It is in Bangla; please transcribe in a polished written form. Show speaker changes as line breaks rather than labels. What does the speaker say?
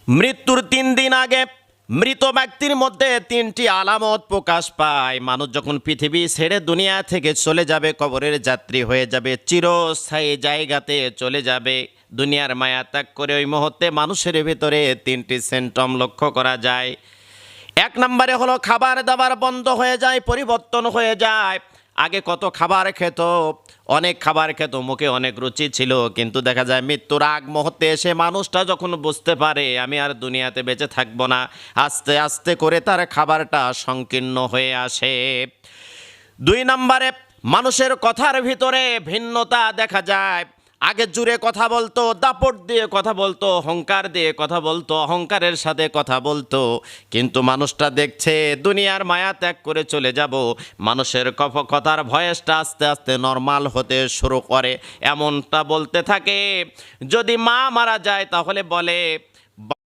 মৃত্যুর 3 দিন আগে মৃত ব্যক্তির মধ্যে 3টি আলামত প্রকাশ পায়। মানুষ যখন পৃথিবী ছেড়ে দুনিয়া থেকে চলে যাবে, কবরের যাত্রী হয়ে যাবে, চিরস্থায়ী জায়গাতে চলে যাবে, দুনিয়ার মায়া ত্যাগ করে, ওই মুহূর্তে মানুষের ভিতরে 3টি সিমটম লক্ষ্য করা যায়। 1 নম্বরে হলো খাবার দাবার বন্ধ হয়ে যায়, পরিবর্তন হয়ে যায়। আগে কত খাবার খেত, অনেক খাবার খেত, মুখে অনেক রুচি ছিল, কিন্তু দেখা যায় মৃত্যুর আগ মুহূর্তে এসে মানুষটা যখন বুঝতে পারে আমি আর দুনিয়াতে বেঁচে থাকবো না, আস্তে আস্তে করে তার খাবারটা সংকীর্ণ হয়ে আসে। 2 নম্বরে মানুষের কথার ভিতরে ভিন্নতা দেখা যায়। আগে জুড়ে কথা বলতো, দাপট দিয়ে কথা বলতো, অহংকার দিয়ে কথা বলতো, অহংকারের সাথে কথা বলতো, কিন্তু মানুষটা দেখছে দুনিয়ার মায়া ত্যাগ করে চলে যাব, মানুষের কথার ভয়েসটা আস্তে আস্তে নর্মাল হতে শুরু করে, এমনটা বলতে থাকে। যদি মা মারা যায় তাহলে বলে